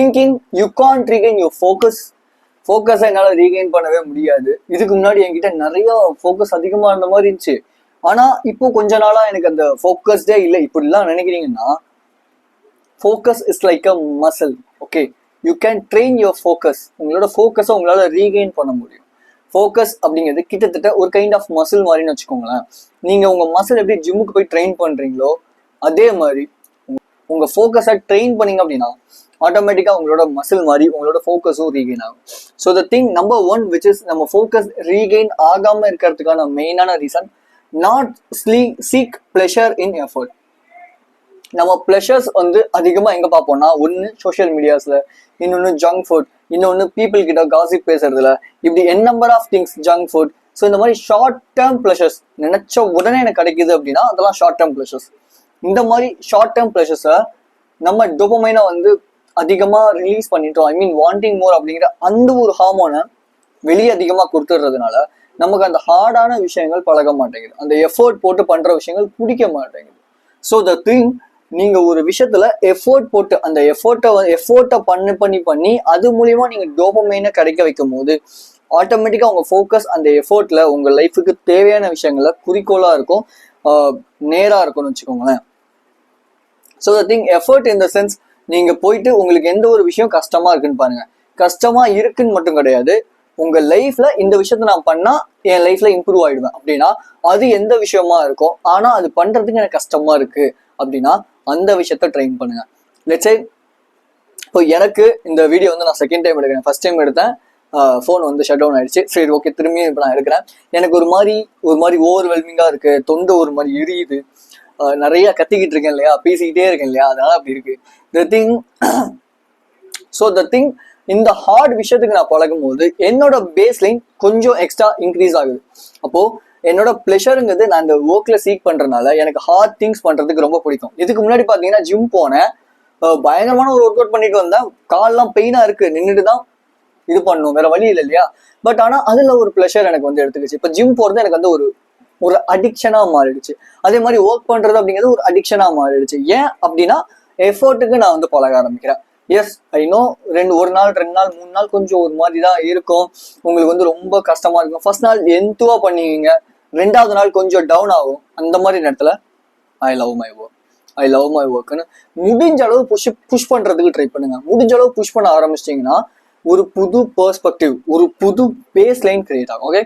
Thinking you can't regain your ஃபோக்கஸை என்னால் regain பண்ணவே முடியாது. இதுக்கு முன்னாடி என்கிட்ட நிறைய ஃபோக்கஸ் அதிகமாக இருந்த மாதிரி இருந்துச்சு. ஆனால் இப்போ கொஞ்ச நாளாக எனக்கு அந்த ஃபோக்கஸ்டே இல்லை. இப்படிலாம் நினைக்கிறீங்கன்னா, focus is like a muscle. Okay, you can train your focus. உங்களோட ஃபோக்கஸை உங்களால் ரீகெயின் பண்ண முடியும். ஃபோக்கஸ் அப்படிங்கிறது கிட்டத்தட்ட ஒரு கைண்ட் ஆஃப் மசில் மாதிரின்னு வச்சுக்கோங்களேன். நீங்கள் உங்கள் மசில் எப்படி ஜிம்முக்கு போய் ட்ரெயின் பண்ணுறீங்களோ அதே மாதிரி உங்கள் ஃபோக்கஸை ட்ரெயின் பண்ணீங்க அப்படின்னா ஆட்டோமேட்டிக்காக உங்களோட மசில் மாதிரி உங்களோட ஃபோக்கஸும் ரீகெயின் ஆகும். So the thing number 1 which is நம்ம ஃபோக்கஸ் ரீகெயின் ஆகாமல் இருக்கிறதுக்கான மெயினான reason, not seek pleasure in effort. நம்ம ப்ளஷர்ஸ் வந்து அதிகமாக எங்கே பார்ப்போம்னா, ஒன்று சோஷியல் மீடியாஸில், இன்னொன்று ஜங்க் ஃபுட், இன்னொன்று பீப்புள் கிட்ட காசிப் பேசுறதுல, இப்படி number of things, junk food. So இந்த மாதிரி ஷார்ட் டேர்ம் ப்ளஷர்ஸ், நினைச்ச உடனே எனக்கு கிடைக்குது அப்படின்னா அதெல்லாம் ஷார்ட் டேர்ம் ப்ளஷர்ஸ். இந்த மாதிரி ஷார்ட் டேர்ம் ப்ளஷர்ஸை நம்ம டோபமைனை வந்து அதிகமாக ரிலீஸ் பண்ணிட்டோம். ஐ மீன் வாண்டிங் மோர் அப்படிங்கிற அந்த ஒரு ஹார்மோனை வெளியே அதிகமாக கொடுத்துடுறதுனால நமக்கு அந்த ஹார்டான விஷயங்கள் பழக மாட்டேங்குது. அந்த எஃபோர்ட் போட்டு பண்ணுற விஷயங்கள் பிடிக்க மாட்டேங்குது. ஸோ த திங், நீங்கள் ஒரு விஷயத்துல எஃபோர்ட் போட்டு அந்த எஃபோர்ட்டை பண்ணி அது மூலியமா நீங்கள் டோபமைனை கிடைக்க வைக்கும் போது ஆட்டோமேட்டிக்காக உங்கள் ஃபோக்கஸ் அந்த எஃபோர்ட்டில் உங்கள் லைஃபுக்கு தேவையான விஷயங்கள குறிக்கோளாக இருக்கும், நேராக இருக்கும்னு வச்சுக்கோங்களேன். So the thing, effort in the sense, நீங்கள் போயிட்டு உங்களுக்கு எந்த ஒரு விஷயம் கஷ்டமாக இருக்குன்னு பாருங்க. கஷ்டமாக இருக்குன்னு மட்டும் கிடையாது, உங்கள் லைஃப்பில் இந்த விஷயத்த நான் பண்ணால் என் லைஃப்பில் இம்ப்ரூவ் ஆகிடுவேன் அப்படின்னா அது எந்த விஷயமா இருக்கும். ஆனால் அது பண்ணுறதுக்கு எனக்கு கஷ்டமாக இருக்குது அப்படின்னா அந்த விஷயத்த ட்ரைன் பண்ணுங்க. லெட்ஸ் சே இப்போ எனக்கு இந்த வீடியோ வந்து நான் செகண்ட் டைம் எடுக்கிறேன். ஃபர்ஸ்ட் டைம் எடுத்தேன், ஃபோன் வந்து ஷட் டவுன் ஆயிடுச்சு. சரி, ஓகே, திரும்பியும் இப்போ நான் எடுக்கிறேன். எனக்கு ஒரு மாதிரி ஓவர்வெல்மிங்காக இருக்குது, தொண்டை ஒரு மாதிரி எரியுது, நிறைய கத்திக்கிட்டு இருக்கேன் இல்லையா, பேசிக்கிட்டே இருக்கேன் இல்லையா, அதனால அப்படி இருக்கு. த திங் இந்த ஹார்ட் விஷயத்துக்கு நான் பழகும் போது என்னோட பேஸ் லைன் கொஞ்சம் எக்ஸ்ட்ரா இன்க்ரீஸ் ஆகுது. அப்போ என்னோட ப்ளஷருங்கிறது நான் இந்த ஒர்க்ல சீக் பண்றதுனால எனக்கு ஹார்ட் திங்ஸ் பண்றதுக்கு ரொம்ப பிடிக்கும். இதுக்கு முன்னாடி பாத்தீங்கன்னா ஜிம் போனேன், பயங்கரமான ஒரு ஒர்க் அவுட் பண்ணிட்டு வந்தேன், கால்லாம் பெயினா இருக்கு, நின்றுட்டு தான் இது பண்ணும், வேற வழி இல்லை இல்லையா. பட் ஆனா அதுல ஒரு ப்ளஷர் எனக்கு வந்து எடுத்துக்கிச்சு. இப்போ ஜிம் போறது எனக்கு வந்து ஒரு அடிக்ஷனா மாறிடுச்சு. அதே மாதிரி ஒர்க் பண்றது அப்படிங்கிறது ஒரு அடிக்ஷனா மாறிடுச்சு. ஏன் அப்படின்னா எஃபோர்ட்டுக்கு நான் வந்து பழக ஆரம்பிக்கிறேன். எஸ், ஐ நோ, ஒரு நாள் 2 நாள் 3 நாள் கொஞ்சம் ஒரு மாதிரி தான் இருக்கும், உங்களுக்கு வந்து ரொம்ப கஷ்டமா இருக்கும். ஃபர்ஸ்ட் நாள் எந்துவா பண்ணுவீங்க, 2வது நாள் கொஞ்சம் டவுன் ஆகும். அந்த மாதிரி நேரத்துல ஐ லவ் மை ஒர்க்னு முடிஞ்ச அளவு புஷ் பண்றதுக்கு ட்ரை பண்ணுங்க. முடிஞ்ச அளவு புஷ் பண்ண ஆரம்பிச்சிட்டிங்கன்னா ஒரு புது பெர்ஸ்பெக்டிவ், ஒரு புது பேஸ் லைன் கிரியேட் ஆகும். ஓகே,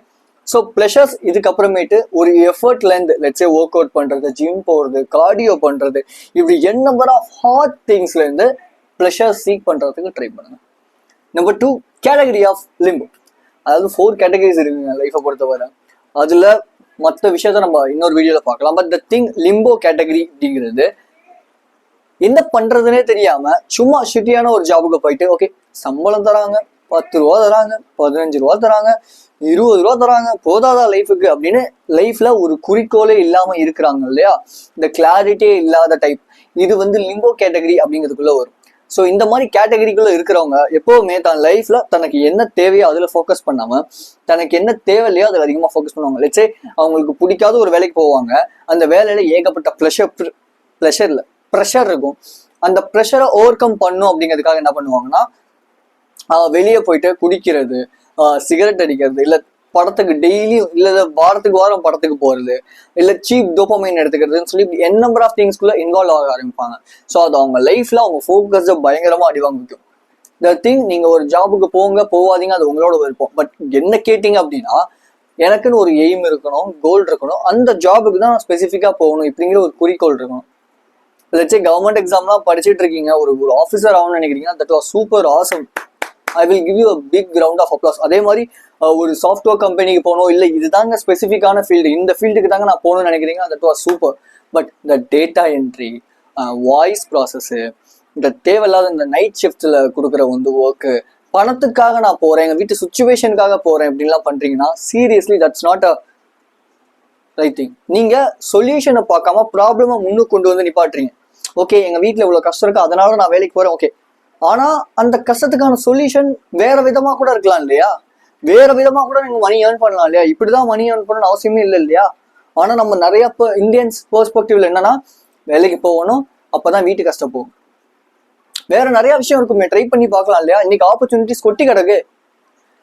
ஸோ ப்ளஷர்ஸ் இதுக்கப்புறமேட்டு ஒரு எஃபர்ட்லேருந்து, லெட்ஸே ஒர்க் அவுட் பண்ணுறது, ஜிம் போகிறது, கார்டியோ பண்ணுறது, இப்படி நம்பர் ஆஃப் ஹார்ட் திங்ஸ்லேருந்து ப்ளஷர் சீக் பண்ணுறதுக்கு ட்ரை பண்ணுங்க. Number 2, category of limbo. அதாவது 4 கேட்டகரிஸ் இருக்குங்க லைஃப்பை பொறுத்தவரை. அதில் மற்ற விஷயத்த நம்ம இன்னொரு வீடியோவில் பார்க்கலாம். But the thing, limbo category அப்படிங்கிறது என்ன பண்ணுறதுனே தெரியாமல் சும்மா ஷிட்டியான ஒரு ஜாபுக்கு போயிட்டு, ஓகே சம்பளம் தராங்க, 10 ரூபா தராங்க, 15 ரூபா தராங்க, 20 ரூபா தராங்க, போதாதா லைஃபுக்கு அப்படின்னு லைஃப்ல ஒரு குறிக்கோளே இல்லாம இருக்கிறாங்க இல்லையா, இந்த கிளாரிட்டியே இல்லாத டைப், இது வந்து லிம்போ கேட்டகரி அப்படிங்கிறதுக்குள்ள வரும். ஸோ இந்த மாதிரி கேட்டகரிக்குள்ள இருக்கிறவங்க எப்பவுமே தன் லைஃப்ல தனக்கு என்ன தேவையோ அதுல ஃபோக்கஸ் பண்ணாம தனக்கு என்ன தேவையில்லையோ அதில் அதிகமாக ஃபோக்கஸ் பண்ணுவாங்க. லெட்ஸே அவங்களுக்கு பிடிக்காத ஒரு வேலைக்கு போவாங்க, அந்த வேலையில ஏகப்பட்ட ப்ரெஷர் இருக்கும். அந்த ப்ரெஷரை ஓவர் கம் பண்ணும் அப்படிங்கிறதுக்காக என்ன பண்ணுவாங்கன்னா வெளியே போயிட்டு குடிக்கிறது, சிகரெட் அடிக்கிறது, இல்லை படத்துக்கு டெய்லியும், இல்லை வாரத்துக்கு வாரம் படத்துக்கு போகிறது, இல்லை சீப் டோபமைன் எடுத்துக்கிறதுன்னு சொல்லி நம்பர் ஆஃப் திங்ஸ்குள்ள இன்வால்வ் ஆக ஆரம்பிப்பாங்க. ஸோ அது அவங்க லைஃப்ல அவங்க ஃபோக்கஸை பயங்கரமா அடிவாங்கிக்கும். இந்த திங், நீங்க ஒரு ஜாபுக்கு போவாதீங்க, அது உங்களோட விருப்பம். பட் என்ன கேட்டீங்க அப்படின்னா, எனக்குன்னு ஒரு எய்ம் இருக்கணும், கோல் இருக்கணும், அந்த ஜாபுக்கு தான் ஸ்பெசிஃபிக்கா போகணும் இப்படிங்கிற ஒரு குறிக்கோள் இருக்கணும். லெட்ஸே கவர்மெண்ட் எக்ஸாம்லாம் படிச்சுட்டு இருக்கீங்க, ஒரு ஆஃபீஸர் ஆகணும்னு நினைக்கிறீங்கன்னா, that was super awesome, I will give you a big round of applause. அதே மாதிரி ஒரு சாஃப்ட்வேர் கம்பெனிக்கு போகணும், இல்லை இதுதாங்க ஸ்பெசிஃபிக்கான ஃபீல்டு, இந்த ஃபீல்டுக்கு தாங்க நான் போகணும்னு நினைக்கிறீங்க, தட் வாஸ் சூப்பர். பட் இந்த டேட்டா என்ட்ரி, வாய்ஸ் ப்ராசஸ்ஸு, இந்த தேவையில்லாத இந்த நைட் ஷிஃப்ட்ல கொடுக்குற வந்து ஒர்க்கு, பணத்துக்காக நான் போறேன், எங்கள் வீட்டு சுச்சுவேஷனுக்காக போறேன் அப்படின்லாம் பண்றீங்கன்னா seriously that's not a right thing. நீங்க சொல்யூஷனை பார்க்காம ப்ராப்ளமை முன்னுக்கு கொண்டு வந்து நிப்பாட்டுறீங்க. ஓகே, எங்க வீட்டில் இவ்வளோ கஷ்டம் இருக்கு, அதனால நான் வேலைக்கு போறேன். ஓகே, ஆனா அந்த கஷ்டத்துக்கான சொல்யூஷன் வேற விதமா கூட இருக்கலாம் இல்லையா, வேற விதமா கூட நீங்க மணி ஏர்ன் பண்ணலாம் இல்லையா, இப்படிதான் மணி ஏர்ன் பண்ணணும்னு அவசியமே இல்லை இல்லையா. ஆனா நம்ம நிறைய இந்தியன்ஸ் பெர்ஸ்பெக்டிவ்ல என்னன்னா, வேலைக்கு போகணும், அப்பதான் வீட்டு கஷ்டம் போகும். வேற நிறைய விஷயம் இருக்குமே, ட்ரை பண்ணி பார்க்கலாம் இல்லையா? இன்னைக்கு ஆப்பர்ச்சுனிட்டிஸ் கொட்டி கிடக்கு.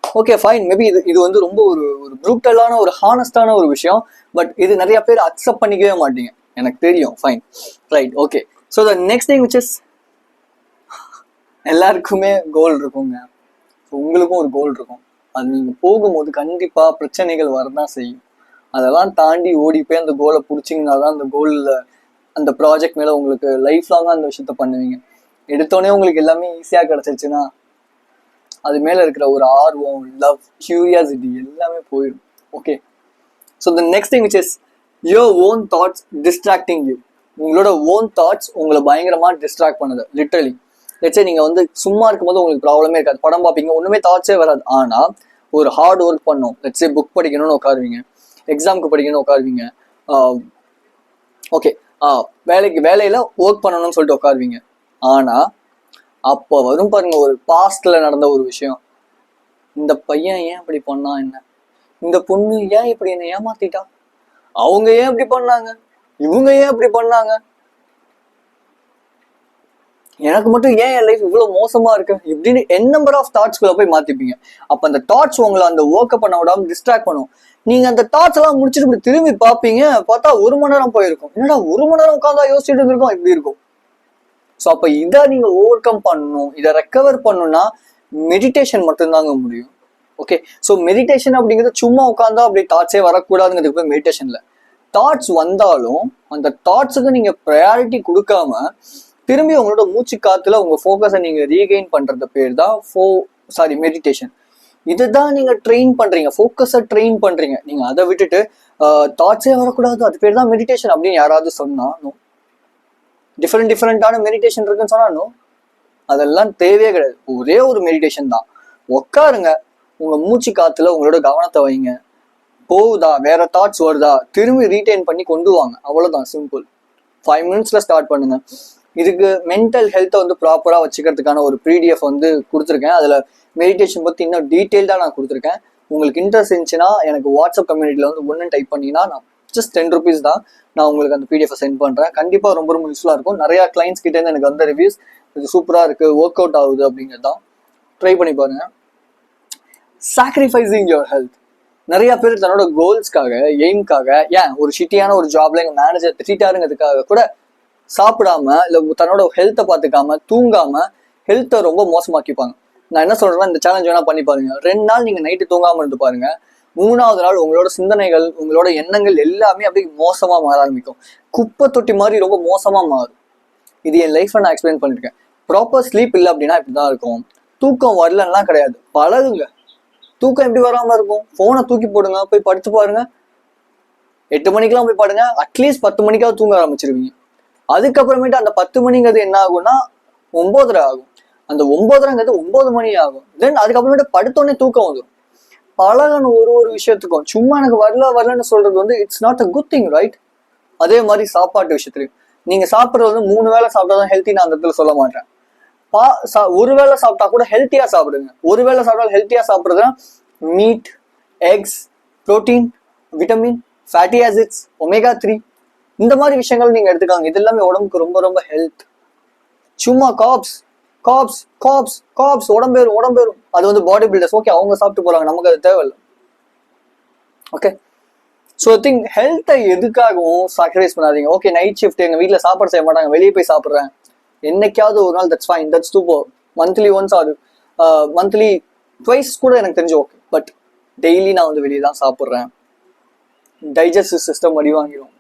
ஓகே ஃபைன், மேபி இது வந்து ரொம்ப ஒரு ஒரு ப்ரூட்டலான ஒரு ஹானஸ்டான ஒரு விஷயம். பட் இது நிறைய பேர் அக்செப்ட் பண்ணிக்கவே மாட்டீங்க, எனக்கு தெரியும். Fine, right, okay. So the next thing which is, எல்லாருக்குமே கோல் இருக்குங்க. உங்களுக்கும் ஒரு கோல் இருக்கும். அது நீங்க போகும்போது கண்டிப்பா பிரச்சனைகள் வரதான் செய்யும். அதெல்லாம் தாண்டி ஓடி போய் அந்த கோலை பிடிச்சிங்கன்னா தான் அந்த கோலில் அந்த ப்ராஜெக்ட் மேலே உங்களுக்கு லைஃப் லாங்காக அந்த விஷயத்த பண்ணுவீங்க. எடுத்தோடனே உங்களுக்கு எல்லாமே ஈஸியாக கிடச்சிருச்சுன்னா அது மேலே இருக்கிற ஒரு ஆர்வம், லவ், கியூரியாசிட்டி எல்லாமே போயிடும். Okay, so the next thing which is your own thoughts distracting you. உங்களோட ஓன் தாட்ஸ் உங்களை பயங்கரமாக டிஸ்ட்ராக்ட் பண்ணுது. லிட்டரலி லெட்ஸே நீங்கள் வந்து சும்மா இருக்கும்போது உங்களுக்கு ப்ராப்ளமே இருக்காது, படம் பார்ப்பீங்க, ஒன்றுமே தாட்ஸே வராது. ஆனால் ஒரு ஹார்ட் ஒர்க் பண்ணோம், லெட்ஸே புக் படிக்கணும்னு உட்காருவீங்க, எக்ஸாமுக்கு படிக்கணும்னு உட்காருவீங்க, ஓகே வேலையில ஒர்க் பண்ணணும்னு சொல்லிட்டு உட்காருவீங்க. ஆனால் அப்போ வரும் பாருங்க ஒரு பாஸ்ட்ல நடந்த ஒரு விஷயம். இந்த பையன் ஏன் இப்படி பண்ணா, என்ன இந்த பொண்ணு ஏன் இப்படி என்ன ஏமாத்திட்டா, அவங்க ஏன் இப்படி பண்ணாங்க, இவங்க ஏன் இப்படி பண்ணாங்க, எனக்கு மட்டும் ஏன் என் லைஃப் இவ்வளவு மோசமா இருக்கு இப்படின்னு என் நம்பர் ஆஃப் தாட்ஸ்குள்ள போய் மாத்திப்பீங்க. அப்ப அந்த தாட்ஸ் உங்களை அந்த ஒர்க்கை பண்ண விடாம டிஸ்ட்ராக்ட் பண்ணும். நீங்க அந்த தாட்ஸ் எல்லாம் முடிச்சுட்டு இப்படி திரும்பி பார்ப்பீங்க, பார்த்தா 1 மணி நேரம் போயிருக்கும். என்னடா 1 மணி நேரம் உட்காந்தா யோசிச்சுட்டு இருந்திருக்கோம், இப்படி இருக்கும். ஸோ அப்போ இதை நீங்க ஓவர் கம் பண்ணணும், இதை ரெக்கவர் பண்ணணும்னா மெடிடேஷன் மட்டும்தாங்க முடியும். ஓகே, ஸோ மெடிடேஷன் அப்படிங்கிறது சும்மா உட்காந்தா அப்படி தாட்ஸே வரக்கூடாதுங்கிறதுக்கு போய் மெடிடேஷன்ல தாட்ஸ் வந்தாலும் அந்த தாட்ஸுக்கு நீங்க ப்ரையாரிட்டி கொடுக்காம திரும்பி உங்களோட மூச்சு காத்துல உங்க ஃபோக்கஸை நீங்க ரீகெயின் பண்றது பேர் தான் மெடிடேஷன். இதுதான் நீங்க ட்ரெயின் பண்றீங்க, ஃபோக்கஸை ட்ரெயின் பண்றீங்க. நீங்க அதை விட்டுட்டு தாட்ஸே வரக்கூடாது அது பேர் தான் மெடிடேஷன் அப்படின்னு யாராவது சொன்னா டிஃப்ரெண்டான மெடிடேஷன் இருக்குன்னு சொன்னாலும் அதெல்லாம் தேவையே கிடையாது. ஒரே ஒரு மெடிடேஷன் தான். உட்காருங்க, உங்க மூச்சு காத்துல உங்களோட கவனத்தை வைங்க, போகுதா வேற தாட்ஸ் வருதா திரும்பி ரீட்டைன் பண்ணி கொண்டு வாங்க, அவ்வளவுதான், சிம்பிள். 5 மினிட்ஸ்ல ஸ்டார்ட் பண்ணுங்க. இதுக்கு மென்டல் ஹெல்த்தை வந்து ப்ராப்பரா வச்சுக்கிறதுக்கான ஒரு PDF வந்து கொடுத்துருக்கேன். அதுல மெடிடேஷன் பத்தி இன்னும் டீட்டெயில்டா நான் கொடுத்துருக்கேன். உங்களுக்கு இன்ட்ரெஸ்ட் இருந்துச்சுன்னா எனக்கு வாட்ஸ்அப் கம்யூனிட்டியில வந்து ஒன்னு டைப் பண்ணிங்கன்னா நான் ஜஸ்ட் 10 rupees தான், நான் உங்களுக்கு அந்த PDF சென்ட் பண்றேன். கண்டிப்பா ரொம்ப ரொம்ப யூஸ்ஃபுல்லா இருக்கும். நிறைய கிளைண்ட்ஸ் கிட்ட இருந்து எனக்கு வந்த ரிவ்யூஸ் இது சூப்பரா இருக்கு, ஒர்க் அவுட் ஆகுது அப்படிங்கிறது தான். ட்ரை பண்ணி பாருங்க. Sacrificing your health. நிறைய பேர் தன்னோட கோல்ஸ்க்காக, எய்ம்காக, ஏன் ஒரு ஷிட்டியான ஒரு ஜாப்ல எங்க மேனேஜர் திட்டாருங்கிறதுக்காக கூட சாப்பிடாம இல்ல தன்னோட ஹெல்த்தை பார்த்துக்காம தூங்காம ஹெல்த்தை ரொம்ப மோசமாக்கிப்பாங்க. நான் என்ன சொல்றேன்னா, இந்த சேலஞ்ச் வேணா பண்ணி பாருங்க. 2 நாள் நீங்க நைட்டு தூங்காம இருந்து பாருங்க, 3ஆவது நாள் உங்களோட சிந்தனைகள், உங்களோட எண்ணங்கள் எல்லாமே அப்படியே மோசமா மாற ஆரம்பிக்கும். குப்பை தொட்டி மாதிரி ரொம்ப மோசமா மாறும். இது என் லைஃப்ல நான் எக்ஸ்பிளைன் பண்ணிருக்கேன். ப்ராப்பர் ஸ்லீப் இல்லை அப்படின்னா இப்படிதான் இருக்கும். தூக்கம் வரலன்னா கிடையாது, பழகுங்க. தூக்கம் எப்படி வராம இருக்கும்? போனை தூக்கி போடுங்க, போய் படுத்து பாருங்க. 8 மணிக்கெல்லாம் போய் பாடுங்க, அட்லீஸ்ட் 10 மணிக்காவது தூங்க ஆரம்பிச்சிருவீங்க. அதுக்கப்புறமேட்டு அந்த 10 மணிங்கிறது என்ன ஆகும்னா 9:30 ஆகும். அந்த 9:30ங்கிறது 9 மணி ஆகும். தென் அதுக்கப்புறமேட்டு படுத்தோடனே தூக்கம் வந்துடும். பழகணும் ஒரு விஷயத்துக்கும். சும்மா எனக்கு வரலன்னு சொல்றது வந்து it's not a good thing, right? அதே மாதிரி சாப்பாட்டு விஷயத்துலையும் நீங்க சாப்பிட்றது வந்து 3 வேளை சாப்பிட்டாதான் ஹெல்த்தி, நான் அந்த இடத்துல சொல்ல மாட்டேன். ஒரு வேளை சாப்பிட்டா கூட ஹெல்த்தியா சாப்பிடுங்க. ஒரு வேளை சாப்பிட்டாலும் ஹெல்த்தியா சாப்பிட்றதுனா meat, eggs, protein, vitamin, fatty acids, omega 3 இந்த மாதிரி விஷயங்கள் நீங்க எடுத்துக்காங்க. இது எல்லாமே உடம்புக்கு ரொம்ப ரொம்ப ஹெல்த். சும்மா காப்ஸ் உடம்பேறும். அது வந்து பாடி பில்டர்ஸ், ஓகே, அவங்க சாப்பிட்டு போறாங்க, நமக்கு அது தேவையில்லை. ஓகே, ஸோ திங்க் ஹெல்த்தை எதுக்காகவும் சாக்ரிஃபைஸ் பண்ணாதீங்க. ஓகே, நைட் ஷிஃப்ட் எங்க வீட்டில் சாப்பாடு செய்ய மாட்டாங்க, வெளியே போய் சாப்பிட்றேன், என்னைக்காவது ஒரு நாள், that's fine, that's super. Monthly once R monthly twice கூட எனக்கு தெரிஞ்சு ஓகே. பட் டெய்லி நான் வந்து வெளியே தான் சாப்பிட்றேன், டைஜஸ்டிவ் சிஸ்டம் அடி வாங்கிடும்.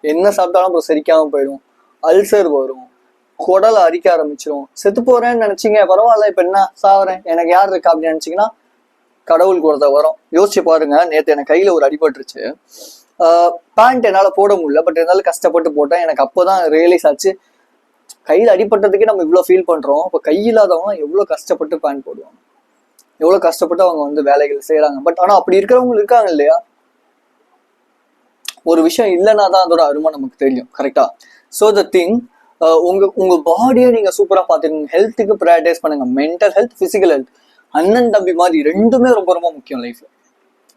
என்ன சாப்பிட்டாலும் அப்புறம் செரிக்காம போயிடும், அல்சர் வரும், குடலை அரிக்க ஆரம்பிச்சிடும். செத்து போறேன்னு நினைச்சிங்க, பரவாயில்ல, இப்ப என்ன சாவறேன், எனக்கு யார் இருக்கா அப்படின்னு நினைச்சிங்கன்னா கடவுள் கொடுத்த வரும். யோசிச்சு பாருங்க, நேற்று எனக்கு கையில ஒரு அடிபட்டுருச்சு. பேண்ட் என்னால் போட முடியல, பட் இருந்தாலும் கஷ்டப்பட்டு போட்டேன். எனக்கு அப்போதான் ரியலைஸ் ஆச்சு, கையில் அடிபட்டதுக்கே நம்ம இவ்வளோ ஃபீல் பண்றோம், அப்போ கை இல்லாதவங்க எவ்வளோ கஷ்டப்பட்டு பேண்ட் போடுவாங்க, எவ்வளோ கஷ்டப்பட்டு அவங்க வந்து வேலைகள் செய்யறாங்க. பட் ஆனால் அப்படி இருக்கிறவங்க இருக்காங்க இல்லையா? ஒரு விஷயம் இல்லைன்னா தான் அதோட அருமை நமக்கு தெரியும், கரெக்டா? ஸோ த திங், உங்க பாடியை நீங்க சூப்பரா பார்த்துக்கோங்க. ஹெல்த்துக்கு ப்ரையாரிட்டைஸ் பண்ணுங்க. மென்டல் ஹெல்த், பிசிக்கல் ஹெல்த், அண்ணன் தம்பி மாதிரி ரெண்டுமே ரொம்ப ரொம்ப முக்கியம் லைஃப்ல.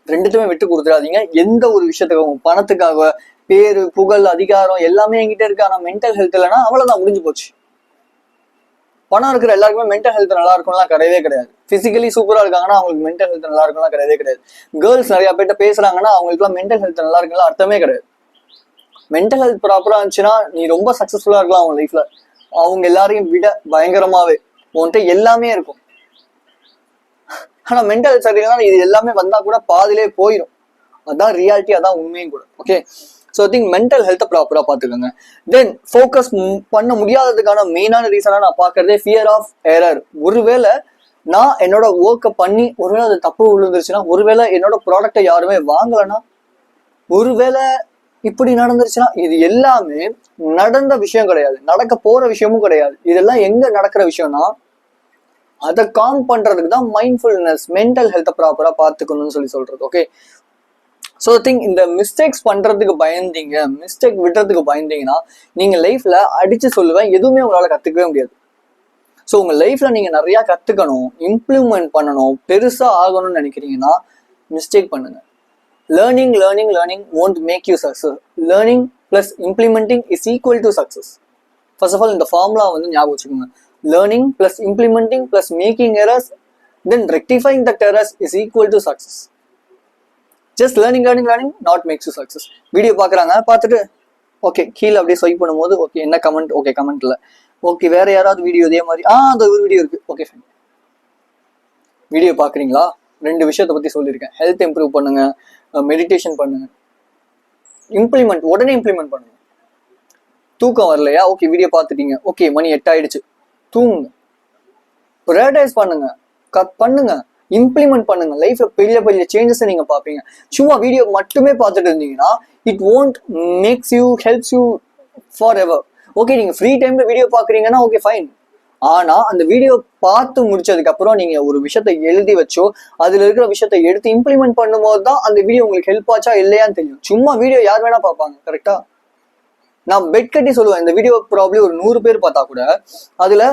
ரெண்டுத்துமே விட்டு கொடுத்துடாதீங்க. எந்த ஒரு விஷயத்துக்காக, பணத்துக்காக, பேரு, புகழ், அதிகாரம் எல்லாமே என்கிட்ட இருக்கு, ஆனா மென்டல் ஹெல்த் இல்லைன்னா அவ்வளவுதான், முடிஞ்சு போச்சு. பணம் இருக்கிற எல்லாருக்குமே மென்டல் ஹெல்த் நல்லா இருக்கும்லாம் கிடையவே கிடையாது. பிசிக்கலி சூப்பரா இருக்காங்கன்னா அவங்களுக்கு மென்டல் ஹெல்த் நல்லா இருக்கும்லாம் கிடையவே கிடையாது. கேர்ள்ஸ் நிறைய பேர்ட்ட பேசுறாங்கன்னா அவங்களுக்குலாம் மென்டல் ஹெல்த் நல்லா இருக்குலாம் அர்த்தமே கிடையாது. மென்டல் ஹெல்த் ப்ராப்பரா இருந்துச்சுன்னா நீ ரொம்ப சக்சஸ்ஃபுல்லா இருக்கலாம் அவங்க லைஃப்ல. அவங்க எல்லாரையும் விட பயங்கரமாவே உன்கிட்ட எல்லாமே இருக்கும். ஆனா மென்டல் ஹெல்த் சரியில்லைன்னா இது எல்லாமே வந்தா கூட பாதிலே போயிடும். அதான் ரியாலிட்டி, அதான் உண்மையும் கூட. Okay, so I think mental ஹெல்த்தை ப்ராப்பராக பார்த்துக்கோங்க. தென் ஃபோக்கஸ் பண்ண முடியாததுக்கான மெயினான ரீசனாக நான் பார்க்கறதே ஃபியர் ஆஃப் எரர். ஒருவேளை நான் என்னோட ஒர்க்கை பண்ணி ஒருவேளை அது தப்பு விழுந்துருச்சுன்னா, ஒருவேளை என்னோட ப்ராடக்டை யாருமே வாங்கலைன்னா, ஒருவேளை இப்படி நடந்துருச்சுன்னா, இது எல்லாமே நடந்த விஷயம் கிடையாது, நடக்க போற விஷயமும் கிடையாது. இதெல்லாம் எங்க நடக்கிற விஷயம்னா அதை காம் பண்றதுக்கு தான் மைண்ட்ஃபுல்னஸ், மென்டல் ஹெல்த்தை ப்ராப்பரா பார்த்துக்கணும்னு சொல்றது. ஓகே, ஸோ திங்க் இந்த மிஸ்டேக்ஸ் பண்றதுக்கு பயந்தீங்க, மிஸ்டேக் விடுறதுக்கு பயந்தீங்கன்னா நீங்க லைஃப்ல அடிச்சு சொல்லுவேன் எதுவுமே உங்களால கத்துக்கவே முடியாது. ஸோ உங்க லைஃப்ல நீங்க நிறைய கத்துக்கணும், இம்ப்ளிமெண்ட் பண்ணணும், பெருசா ஆகணும்னு நினைக்கிறீங்கன்னா மிஸ்டேக் பண்ணுங்க. Learning learning learning won't make you success. Learning plus implementing is equal to success. First of all இந்த ஃபார்முலா வந்து ஞாபகம் வச்சுக்கோங்க. Learning plus implementing plus making errors then rectifying that errors is equal to success. Just learning learning learning not makes you success. Video பார்க்குறாங்க, பார்த்துட்டு okay கீழே அப்படியே swipe பண்ணும்போது okay என்ன கமெண்ட், ஓகே கமெண்ட் இல்லை, ஓகே வேற யாராவது வீடியோ இதே மாதிரி அந்த ஒரு வீடியோ இருக்கு, ஓகே ஃபைன். வீடியோ பார்க்குறீங்களா? 2 விஷயத்தை பற்றி சொல்லியிருக்கேன். ஹெல்த் இம்ப்ரூவ் பண்ணுங்க, மெடிடேஷன் பண்ணுங்க, இம்ப்ளிமெண்ட் உடனே இம்ப்ளிமெண்ட் பண்ணுங்க. தூக்கம் வரலையா? ஓகே வீடியோ பார்த்துட்டீங்க, ஓகே மணி 8 ஆயிடுச்சு, தூங்குங்க. ப்ரையாரிட்டைஸ் பண்ணுங்க, பண்ணுங்க, இம்ப்ளிமெண்ட் பண்ணுங்க. லைஃப்ல பெரிய பெரிய சேஞ்சஸ் நீங்க பார்ப்பீங்க. சும்மா வீடியோ மட்டுமே பார்த்துட்டு இருந்தீங்கன்னா it won't makes you helps you forever. Okay நீங்க ஃப்ரீ டைம்ல வீடியோ பாக்குறீங்கன்னா ஓகே ஃபைன். ஆனா அந்த வீடியோ பார்த்து முடிச்சதுக்கு அப்புறம் நீங்க ஒரு விஷயத்த எழுதி வச்சோ அதுல இருக்கிற விஷயத்த எடுத்து இம்ப்ளிமெண்ட் பண்ணும்போது தான் அந்த வீடியோ உங்களுக்கு ஹெல்ப் ஆச்சா இல்லையான்னு தெரியும். சும்மா வீடியோ யார் வேணா பார்ப்பாங்க, கரெக்டா? நான் பெட் கட்டி சொல்லுவேன், இந்த வீடியோ ப்ராப்ளி ஒரு 100 பேர் பார்த்தா கூட அதுல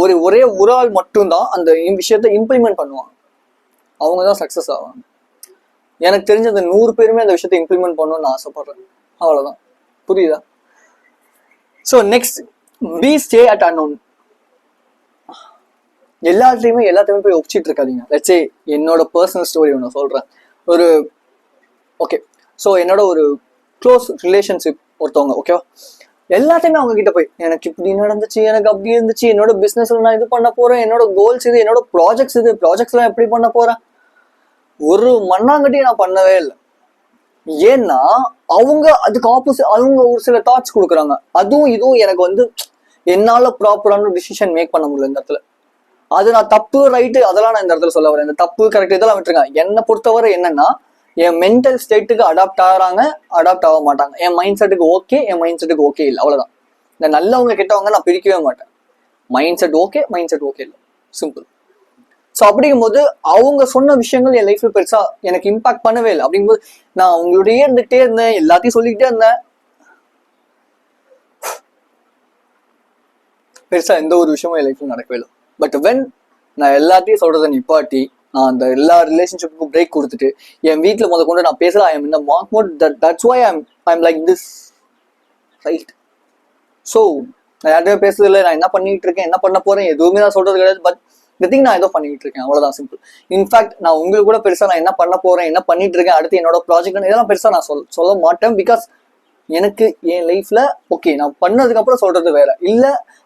ஒரே ஒரு ஆள் மட்டும்தான் அந்த விஷயத்த இம்ப்ளிமெண்ட் பண்ணுவாங்க. அவங்க தான் சக்சஸ் ஆவாங்க. எனக்கு தெரிஞ்ச அந்த 100 பேருமே அந்த விஷயத்த இம்ப்ளிமெண்ட் பண்ணணும்னு நான் ஆசைப்படுறேன். அவ்வளவுதான். புரியுதா? So next, B stay at unknown. எல்லாத்தையுமே போய் ஒப்பிச்சிட்டு இருக்காதீங்க. லெட்ஸ் சே என்னோட பர்சனல் ஸ்டோரி ஒன்று சொல்றேன். ஒரு ஓகே, ஸோ என்னோட ஒரு க்ளோஸ் ரிலேஷன்ஷிப் ஒருத்தவங்க, ஓகேவா, எல்லாத்தையுமே அவங்க கிட்ட போய் எனக்கு இப்படி நடந்துச்சு, எனக்கு அப்படி இருந்துச்சு, என்னோட பிசினஸ்ல நான் இது பண்ண போறேன், என்னோட கோல்ஸ் இது, என்னோட ப்ராஜெக்ட்ஸ் இது, ப்ராஜெக்ட்ஸ்லாம் எப்படி பண்ண போறேன், ஒரு மண்ணாங்கட்டியும் நான் பண்ணவே இல்லை. ஏன்னா அவங்க அதுக்கு ஆப்போசிட், அவங்க ஒரு சில தாட்ஸ் கொடுக்குறாங்க. அதுவும் இதுவும் எனக்கு வந்து என்னால ப்ராப்பரான டிசிஷன் மேக் பண்ண முடியல இந்த இடத்துல. அது நான் தப்பு ரைட்டு அதெல்லாம் நான் இந்த இடத்துல சொல்ல வரேன். இந்த தப்பு கரெக்ட் இதெல்லாம் விட்டுருங்க. என்னை பொறுத்தவரை என்னன்னா, என் மென்டல் ஸ்டேட்டுக்கு அடாப்ட் ஆகிறாங்க, அடாப்ட் ஆக மாட்டாங்க. என் மைண்ட் செட்டுக்கு ஓகே, என் மைண்ட் செட்டுக்கு ஓகே இல்லை, அவ்வளவுதான். இந்த நல்லவங்க கெட்டவங்க நான் பிரிக்கவே மாட்டேன். Mind set okay, mind set okay இல்லை, சிம்பிள். ஸோ அப்படிங்கும்போது அவங்க சொன்ன விஷயங்கள் என் லைஃப்ல பெருசா எனக்கு இம்பாக்ட் பண்ணவே இல்லை. அப்படிங்கும்போது நான் அவங்களோடயே இருந்துகிட்டே இருந்தேன், எல்லாத்தையும் சொல்லிக்கிட்டே இருந்தேன், பெருசா எந்த ஒரு விஷயமும் என் லைஃப்ல நடக்கவே இல்லை. பட் வென் நான் எல்லாத்தையும் சொல்றதை நிப்பாட்டி நான் அந்த எல்லா ரிலேஷன்ஷிப்புக்கும் பிரேக் கொடுத்துட்டு என் வீட்டில் முதல் கொண்டு நான் பேசல, I am in mark mode, that's why I'm like this, right? So நான் யார்கிட்டயும் பேசுறது இல்லை, நான் என்ன பண்ணிட்டு இருக்கேன், என்ன பண்ண போறேன், எதுவுமே நான் சொல்றது கிடையாது. பட் இந்த திங் நான் ஏதோ பண்ணிட்டு இருக்கேன், அவ்வளவுதான், சிம்பிள். இன்ஃபேக்ட் நான் உங்களுக்கு கூட பெருசா நான் என்ன பண்ண போறேன், என்ன பண்ணிட்டு இருக்கேன், அடுத்து என்னோட ப்ராஜெக்ட் இதெல்லாம் பெருசா நான் சொல்ல மாட்டேன். பிகாஸ் எனக்கு என் லைஃப்ல ஓகே நான் பண்ணதுக்கு அப்புறம் சொல்றது வேற, இல்ல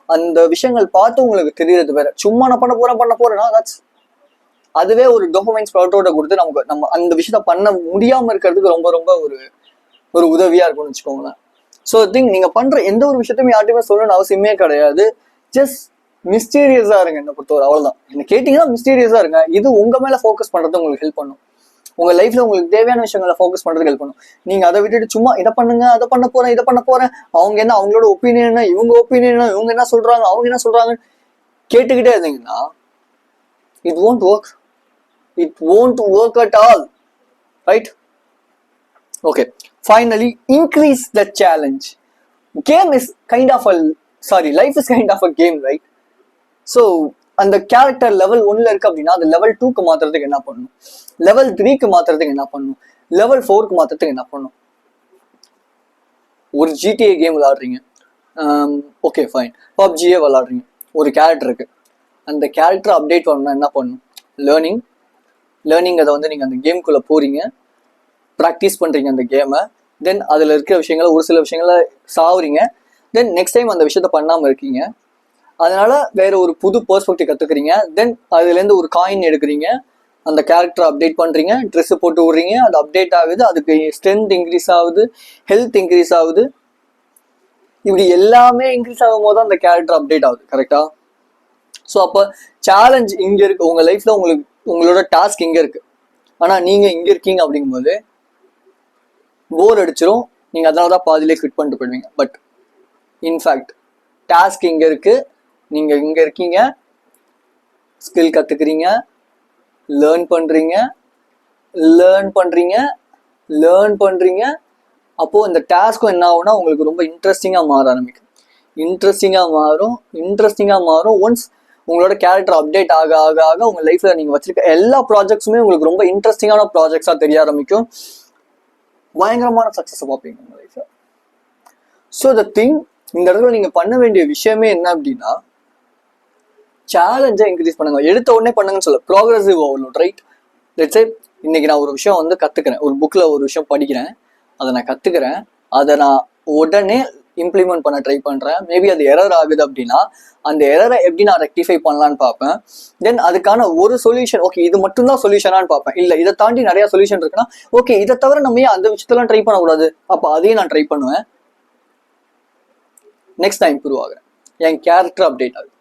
அந்த விஷயங்கள் பார்த்து உங்களுக்கு தெரியறது வேற. சும்மா நான் பண்ண போறேன்னா தட்ஸ் அதுவே ஒரு டோபமைன் ஸ்ப்ரவுட்டோட கொடுத்து நம்ம அந்த விஷயத்த பண்ண முடியாம இருக்கிறதுக்கு ரொம்ப ரொம்ப ஒரு உதவியா இருக்கும்னு வச்சுக்கோங்களேன். ஸோ திங்க் நீங்க பண்ற எந்த ஒரு விஷயத்தையும் யார்ட்டையுமே சொல்லணும்னு அவசியமே கிடையாது. ஜஸ்ட் மிஸ்டீரியஸா இருங்க. என்ன பொறுத்தவரை அவ்வளவுதான். என்ன கேட்டீங்கன்னா மிஸ்டீரியஸா இருங்க. இது உங்க மேல ஃபோக்கஸ் பண்றது உங்களுக்கு ஹெல்ப் பண்ணும். உங்க லைஃப்ல உங்களுக்கு தேவையான விஷயங்களை ஃபோக்கஸ் பண்றதுக்கு ஹெல்ப் பண்ணும். நீங்க அதை விட்டுட்டு சும்மா இதை பண்ணுங்க, அதை பண்ண போறேன், அவங்க என்ன அவங்களோட ஒப்பீனியன், இவங்க ஒப்பீனியன், இவங்க என்ன சொல்றாங்க, அவங்க என்ன சொல்றாங்க கேட்டுக்கிட்டே இருந்தீங்கன்னா it won't work at all, right? Okay, finally, increase the challenge. Life is kind of a game, right? So அந்த கேரக்டர் லெவல் 1ல இருக்கு அப்படின்னா அது லெவல் 2க்கு மாத்துறதுக்கு என்ன பண்ணணும், லெவல் 3க்கு மாத்துறதுக்கு என்ன பண்ணணும், லெவல் 4க்கு மாத்துறதுக்கு என்ன பண்ணணும். ஒரு GTA கேம் விளையாடுறீங்க, ஓகே ஃபைன், பப்ஜியே விளையாடுறீங்க, ஒரு கேரக்டர் இருக்கு, அந்த கேரக்டர் அப்டேட் பண்ணணும்னா என்ன பண்ணணும்? லேர்னிங் அதை வந்து நீங்கள் அந்த கேம்குள்ளே போறீங்க, ப்ராக்டிஸ் பண்ணுறீங்க அந்த கேமை, தென் அதில் இருக்கிற விஷயங்களை ஒரு சில விஷயங்களை சாவுறீங்க, தென் நெக்ஸ்ட் டைம் அந்த விஷயத்த பண்ணாமல் இருக்கீங்க, அதனால வேற ஒரு புது பெர்ஸ்பெக்டிவ் கற்றுக்குறீங்க, தென் அதுலேருந்து ஒரு காயின் எடுக்கிறீங்க, அந்த கேரக்டர் அப்டேட் பண்ணுறீங்க, ட்ரெஸ்ஸு போட்டு விட்றீங்க, அது அப்டேட் ஆகுது, அதுக்கு ஸ்ட்ரென்த் இன்க்ரீஸ் ஆகுது, ஹெல்த் இன்க்ரீஸ் ஆகுது, இப்படி எல்லாமே இன்க்ரீஸ் ஆகும் போது அந்த கேரக்டர் அப்டேட் ஆகுது. கரெக்டா? ஸோ அப்போ சேலஞ்ச் இங்கே இருக்கு, உங்கள் லைஃப்பில் உங்களோட டாஸ்க் இங்கே இருக்கு, ஆனால் நீங்கள் இங்கே இருக்கீங்க அப்படிங்கும்போது போர் அடிச்சிடும், நீங்கள் அதனால தான் பாதியிலே ஃபிட் பண்ணிட்டு போயிடுவீங்க. பட் இன்ஃபேக்ட் டாஸ்க் இங்கே இருக்கு, நீங்கள் இங்கே இருக்கீங்க, ஸ்கில் கற்றுக்குறீங்க, லேர்ன் பண்ணுறீங்க, அப்போது இந்த டாஸ்க்கும் என்ன ஆகும்னா உங்களுக்கு ரொம்ப இன்ட்ரெஸ்டிங்காக மாற ஆரம்பிக்கும். இன்ட்ரெஸ்டிங்காக மாறும். ஒன்ஸ் உங்களோட கேரக்டர் அப்டேட் ஆக ஆக ஆக உங்கள் லைஃப்பில் நீங்கள் வச்சிருக்க எல்லா ப்ராஜெக்ட்ஸுமே உங்களுக்கு ரொம்ப இன்ட்ரெஸ்டிங்கான ப்ராஜெக்ட்ஸாக தெரிய ஆரம்பிக்கும். பயங்கரமான சக்ஸஸை பார்ப்பீங்க உங்கள் லைஃப்பில். ஸோ த திங், இந்த இடத்துல நீங்கள் பண்ண வேண்டிய விஷயமே என்ன அப்படின்னா, சேலஞ்சை இன்க்ரீஸ் பண்ணுங்க. எடுத்த உடனே பண்ணுங்கன்னு சொல்ல, progressive overload, right? Let's say இன்னைக்கு நான் ஒரு விஷயம் வந்து கற்றுக்கிறேன், ஒரு புக்கில் ஒரு விஷயம் படிக்கிறேன், அதை நான் கற்றுக்கிறேன், அதை நான் உடனே இம்ப்ளிமெண்ட் பண்ண ட்ரை பண்ணுறேன். மேபி அது எரர் ஆகுது அப்படின்னா அந்த எரரை எப்படி நான் ரெக்டிஃபை பண்ணலான்னு பார்ப்பேன். தென் அதுக்கான ஒரு சொல்யூஷன், ஓகே இது மட்டும்தான் சொல்யூஷனான்னு பார்ப்பேன். இல்லை இதை தாண்டி நிறைய சொல்யூஷன் இருக்குன்னா, ஓகே இதை தவிர நம்ம ஏன் அந்த விஷயத்தெல்லாம் ட்ரை பண்ணக்கூடாது, அப்போ அதையும் நான் ட்ரை பண்ணுவேன். நெக்ஸ்ட் நான் இம்ப்ரூவ் ஆகுறேன், என் கேரக்டர் அப்டேட் ஆகுது.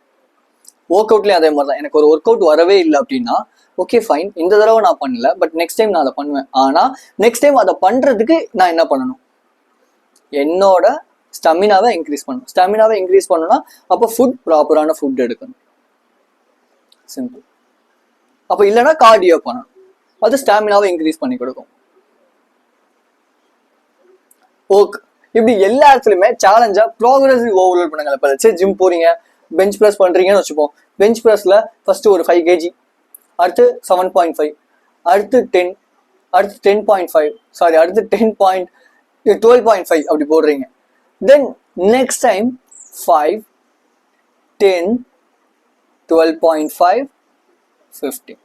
ஒர்க் அவுட்லேயும் அதே மாதிரி தான். எனக்கு ஒரு ஒர்க் அவுட் வரவே இல்லை அப்படின்னா, ஓகே ஃபைன், இந்த தடவை நான் பண்ணல, பட் நெக்ஸ்ட் டைம் நான் அதை பண்ணுவேன். ஆனால் நெக்ஸ்ட் டைம் அதை பண்ணுறதுக்கு நான் என்ன பண்ணணும்? என்னோட ஸ்டெமினாவை இன்க்ரீஸ் பண்ணணும்னா அப்போ ப்ராப்பரான ஃபுட் எடுக்கணும். சிம்பிள். அப்போ இல்லைன்னா கார்டியோ பண்ணணும், அது ஸ்டாமினாவை இன்க்ரீஸ் பண்ணி கொடுக்கும். ஓகே, இப்படி எல்லா இடத்துலையுமே சேலஞ்சா ப்ராக்ரெசிவ் ஓவர்லோட் பண்ணுங்க. இப்போ சரி ஜிம் போறீங்க, பெஞ்ச் ப்ரெஸ் பண்றீங்கன்னு வச்சுப்போம். பெஞ்ச் ப்ரெஸ்ல ஃபர்ஸ்ட் ஒரு 5 kg, அடுத்து 7.5, அடுத்து 10, அடுத்து 10.5, சாரி அடுத்து 12.5 அப்படி போடுறீங்க. Then next time 5, 10, 12.5, 15.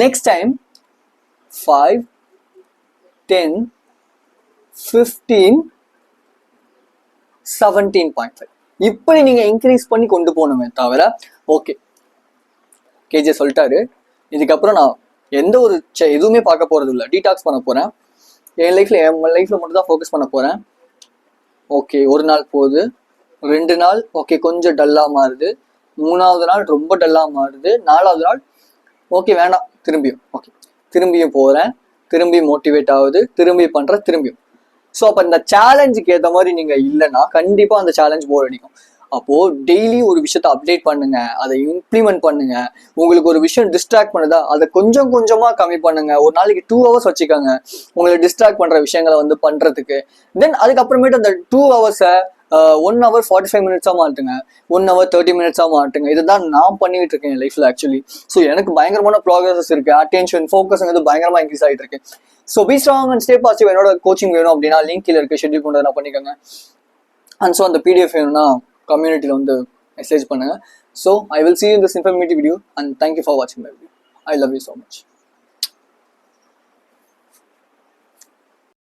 Next time 5, 10, 15, 17.5. இப்படி நீங்க இன்க்ரீஸ் பண்ணி கொண்டு போகணுமே தவிர, ஓகே கேஜே சொல்லிட்டாரு, இதுக்கப்புறம் நான் எந்த ஒரு எதுவுமே பார்க்க போறது இல்லை, டீடாக்ஸ் பண்ண போறேன், என் லைஃப்ல மட்டும் தான் ஃபோக்கஸ் பண்ண போறேன். ஓகே, ஒரு நாள் போகுது, 2 நாள் ஓகே கொஞ்சம் டல்லாக மாறுது, 3வது நாள் ரொம்ப டல்லாக மாறுது, 4வது நாள் ஓகே வேணாம், திரும்பியும் போகிறேன், திரும்பியும் மோட்டிவேட் ஆகுது, திரும்பியும். ஸோ அப்போ இந்த சேலஞ்சுக்கு ஏற்ற மாதிரி நீங்கள் இல்லைன்னா கண்டிப்பாக அந்த சேலஞ்ச் போர் அடிக்கும். அப்போது டெய்லி ஒரு விஷயத்தை அப்டேட் பண்ணுங்க, அதை இம்ப்ளிமெண்ட் பண்ணுங்க. உங்களுக்கு ஒரு விஷயம் டிஸ்ட்ராக்ட் பண்ணுதா, அதை கொஞ்சம் கொஞ்சமாக கம்மி பண்ணுங்க. ஒரு நாளைக்கு 2 hours வச்சுக்கோங்க உங்களை டிஸ்ட்ராக்ட் பண்ணுற விஷயங்களை வந்து பண்ணுறதுக்கு. தென் அதுக்கப்புறமேட்டு அந்த 2 hours-ஐ 1 hour 45 minutes மாட்டுங்க, 1 hour 30 minutes மாட்டுங்க. இதுதான் நான் பண்ணிட்டு இருக்கேன் என் லைஃப்ல ஆக்சுவலி. ஸோ எனக்கு பயங்கரமான ப்ராக்ரஸஸ் இருக்கு, அட்டென்ஷன் ஃபோக்கஸ்ங்கிறது பயங்கரமா இன்க்ரீஸ் ஆகிட்டு இருக்கு. So be strong and stay positive. என்னோட கோச்சிங் வேணும் அப்படின்னா லிங்க் கீழே இருக்கு, ஷெட்யூல் பண்ணுறது நான் பண்ணிக்கோங்க. அண்ட் ஸோ அந்த பிடிஎஃப் வேணும்னா கம்யூனிட்டியில் வந்து மெசேஜ் பண்ணுங்க. So I will see you in this informative video and thank you for watching my video. I love you so much.